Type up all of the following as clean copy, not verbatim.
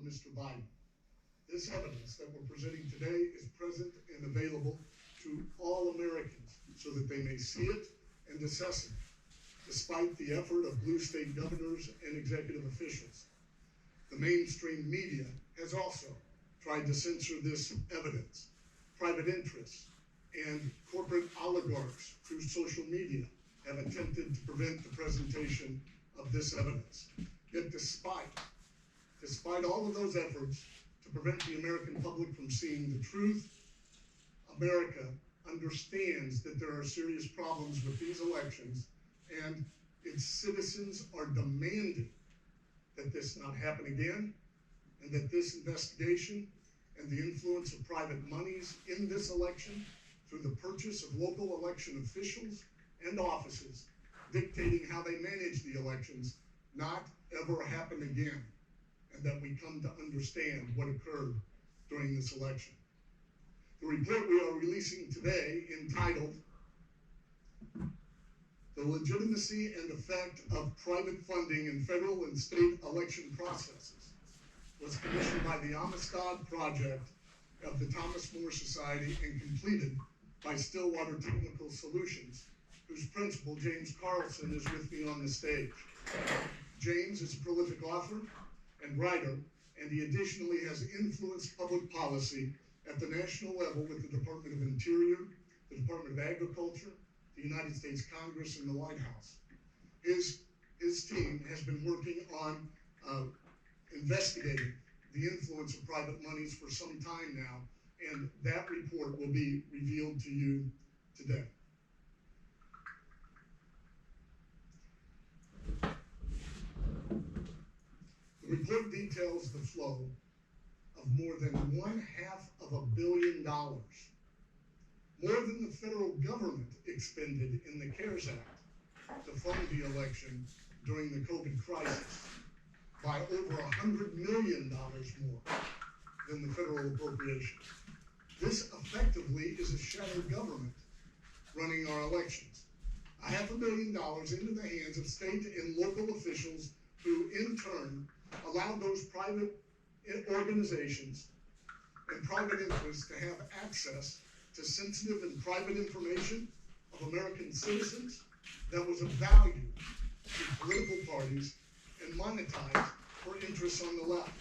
for Mr. Biden. This evidence that we're presenting today is present and available to all Americans so that they may see it and assess it, despite the effort of blue state governors and executive officials. The mainstream media has also tried to censor this evidence. Private interests and corporate oligarchs through social media have attempted to prevent the presentation of this evidence. Yet despite all of those efforts to prevent the American public from seeing the truth, America understands that there are serious problems with these elections, and its citizens are demanding that this not happen again, and that this investigation and the influence of private monies in this election through the purchase of local election officials and offices dictating how they manage the elections not ever happen again, and that we come to understand what occurred during this election. The report we are releasing today, entitled "The Legitimacy and Effect of Private Funding in Federal and State Election Processes," was commissioned by the Amistad project of the Thomas More Society and completed by Stillwater Technical Solutions, whose principal, James Carlson, is with me on the stage. James is a prolific author and writer, and he additionally has influenced public policy at the national level with the Department of Interior, the Department of Agriculture, the United States Congress, and the White House. His team has been working on investigating the influence of private monies for some time now, and that report will be revealed to you today. The report details the flow of more than $500 million, more than the federal government expended in the CARES Act to fund the election during the COVID crisis, by over $100 million more than the federal appropriation. This effectively is a shadow government running our elections. $500 million into the hands of state and local officials who in turn allow those private organizations and private interests to have access to sensitive and private information of American citizens that was of value to political parties and monetized for interests on the left.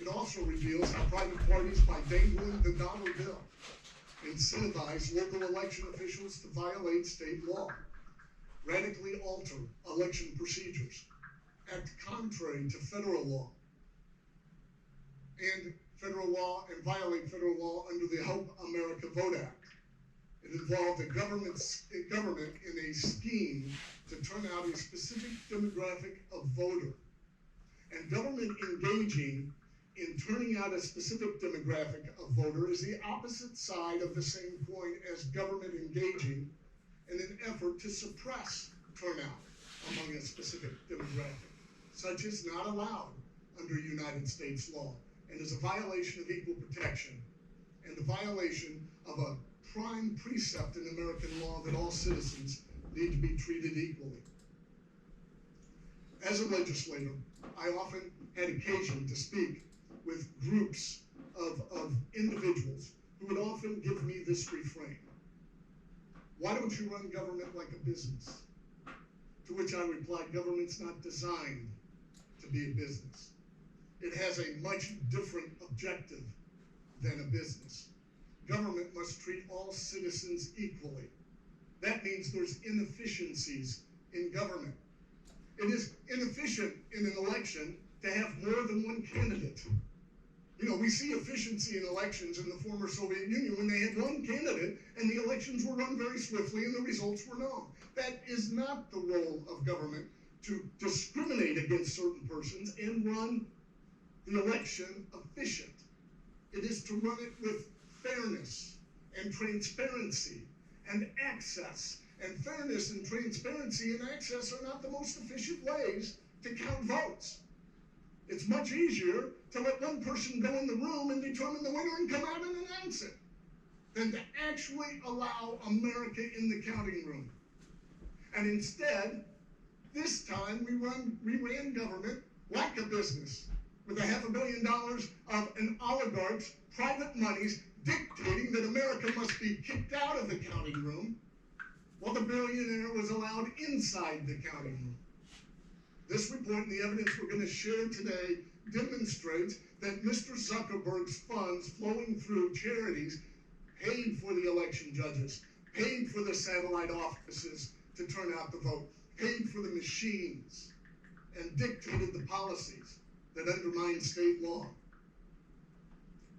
It also reveals how private parties, by dangling the dollar bill, incentivize local election officials to violate state law, radically alter election procedures, act contrary to federal law, and violate federal law under the Help America Vote Act. It involved a government in a scheme to turn out a specific demographic of voter. And government engaging in turning out a specific demographic of voter is the opposite side of the same coin as government engaging in an effort to suppress turnout among a specific demographic. Such is not allowed under United States law and is a violation of equal protection and a violation of a prime precept in American law that all citizens need to be treated equally. As a legislator, I often had occasion to speak with groups of individuals who would often give me this refrain: "Why don't you run government like a business?" To which I replied, government's not designed to be a business. It has a much different objective than a business. Government must treat all citizens equally. That means there's inefficiencies in government. It is inefficient in an election to have more than one candidate. You know, we see efficiency in elections in the former Soviet Union when they had one candidate and the elections were run very swiftly and the results were known. That is not the role of government, to discriminate against certain persons and run the election efficient. It is to run it with fairness and transparency and access. And fairness and transparency and access are not the most efficient ways to count votes. It's much easier to let one person go in the room and determine the winner and come out and announce it than to actually allow America in the counting room. And instead, this time we ran government like a business. with $500 million of an oligarch's private monies dictating that America must be kicked out of the counting room, while the billionaire was allowed inside the counting room. This report and the evidence we're going to share today demonstrates that Mr. Zuckerberg's funds flowing through charities paid for the election judges, paid for the satellite offices to turn out the vote, paid for the machines, and dictated the policies that undermine state law.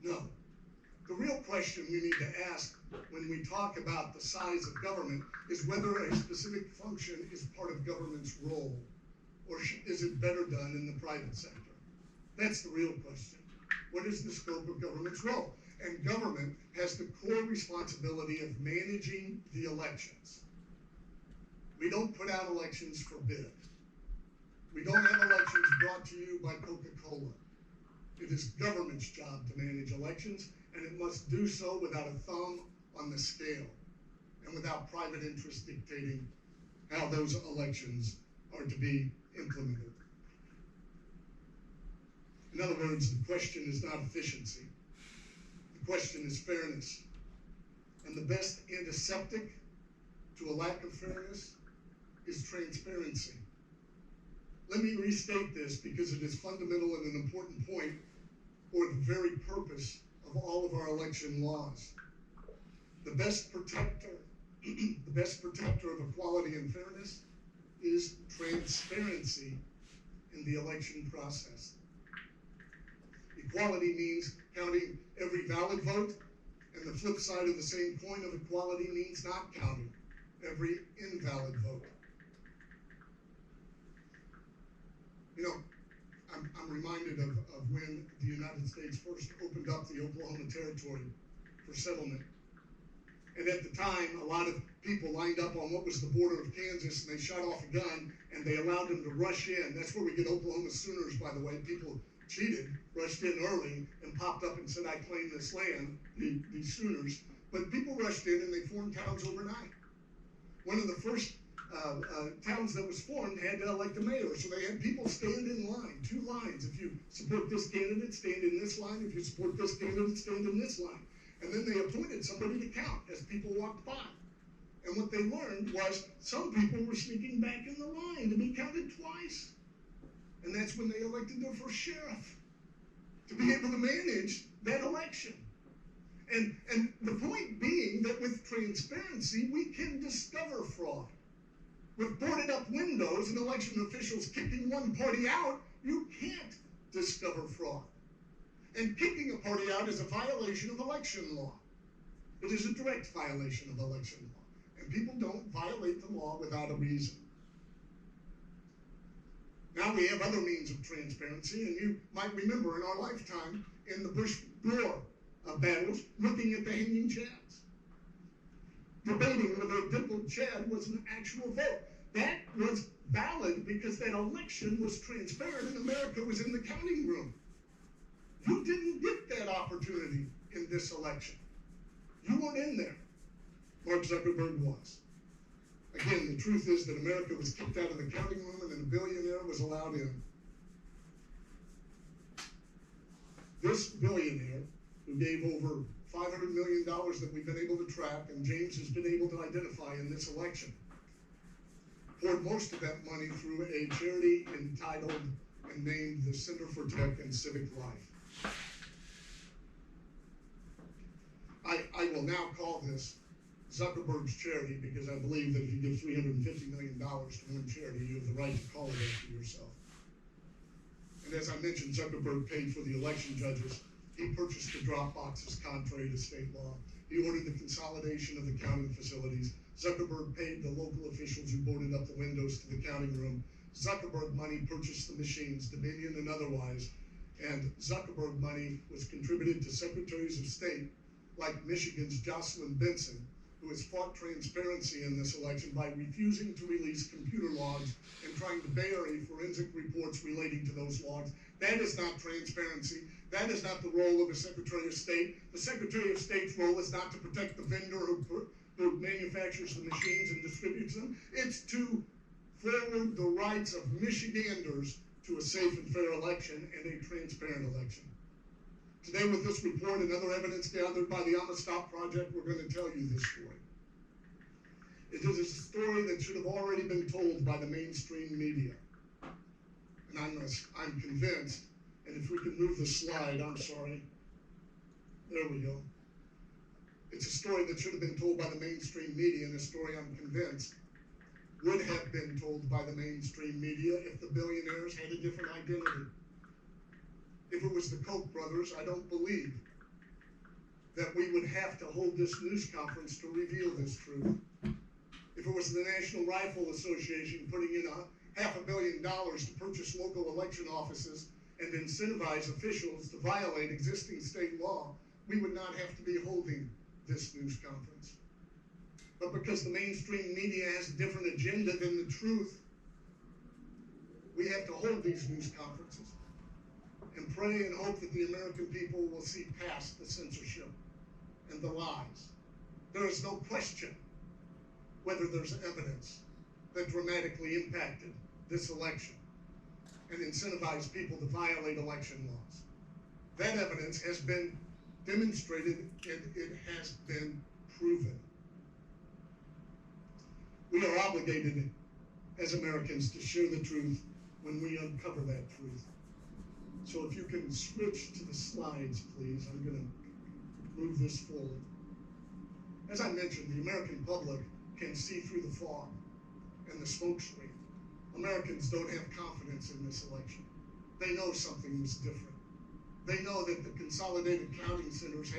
No. The real question we need to ask when we talk about the size of government is whether a specific function is part of government's role, or is it better done in the private sector? That's the real question. What is the scope of government's role? And government has the core responsibility of managing the elections. We don't put out elections for bid. We don't have elections brought to you by Coca-Cola. It is government's job to manage elections, and it must do so without a thumb on the scale and without private interest dictating how those elections are to be implemented. In other words, the question is not efficiency. The question is fairness. And the best antiseptic to a lack of fairness is transparency. Let me restate this because it is fundamental and an important point for the very purpose of all of our election laws. The best protector of equality and fairness is transparency in the election process. Equality means counting every valid vote, and the flip side of the same coin of equality means not counting every invalid vote. You know, I'm reminded of when the United States first opened up the Oklahoma Territory for settlement. And at the time, a lot of people lined up on what was the border of Kansas, and they shot off a gun, and they allowed them to rush in. That's where we get Oklahoma Sooners, by the way. People cheated, rushed in early, and popped up and said, I claim this land, these Sooners. But people rushed in, and they formed towns overnight. One of the first towns that was formed had to elect a mayor, so they had people stand in line, 2 lines. If you support this candidate, stand in this line. If you support this candidate, stand in this line. And then they appointed somebody to count as people walked by. And what they learned was some people were sneaking back in the line to be counted twice. And that's when they elected their first sheriff to be able to manage that election. And the point being that with transparency, we can discover fraud. With boarded up windows and election officials kicking one party out, you can't discover fraud. And kicking a party out is a violation of election law. It is a direct violation of election law. And people don't violate the law without a reason. Now we have other means of transparency, and you might remember in our lifetime in the Bush-Gore battles, looking at the hanging chads, debating whether a dimpled chad was an actual vote. That was valid because that election was transparent and America was in the counting room. You didn't get that opportunity in this election. You weren't in there. Mark Zuckerberg was. Again, the truth is that America was kicked out of the counting room and then a billionaire was allowed in. This billionaire, who gave over $500 million that we've been able to track, and James has been able to identify in this election, poured most of that money through a charity entitled and named the Center for Tech and Civic Life. I will now call this Zuckerberg's charity because I believe that if you give $350 million to one charity, you have the right to call it after yourself. And as I mentioned, Zuckerberg paid for the election judges. He purchased the drop boxes contrary to state law. He ordered the consolidation of the counting facilities. Zuckerberg paid the local officials who boarded up the windows to the counting room. Zuckerberg money purchased the machines, Dominion and otherwise. And Zuckerberg money was contributed to secretaries of state like Michigan's Jocelyn Benson, who has fought transparency in this election by refusing to release computer logs and trying to bury forensic reports relating to those logs. That is not transparency. That is not the role of a Secretary of State. The Secretary of State's role is not to protect the vendor who manufactures the machines and distributes them. It's to forward the rights of Michiganders to a safe and fair election and a transparent election. Today, with this report and other evidence gathered by the Amistad Project, we're going to tell you this story. It is a story that should have already been told by the mainstream media. And I'm convinced, and if we can move the slide, I'm sorry. There we go. It's a story that should have been told by the mainstream media, and a story I'm convinced would have been told by the mainstream media if the billionaires had a different identity. If it was the Koch brothers, I don't believe that we would have to hold this news conference to reveal this truth. If it was the National Rifle Association putting in $500 million to purchase local election offices and incentivize officials to violate existing state law, we would not have to be holding this news conference. But because the mainstream media has a different agenda than the truth, we have to hold these news conferences and pray and hope that the American people will see past the censorship and the lies. There is no question whether there's evidence that dramatically impacted this election and incentivized people to violate election laws. That evidence has been demonstrated and it has been proven. We are obligated as Americans to share the truth when we uncover that truth. So if you can switch to the slides, please, I'm going to move this forward. As I mentioned, the American public can see through the fog and the smoke screen. Americans don't have confidence in this election. They know something was different. They know that the consolidated counting centers have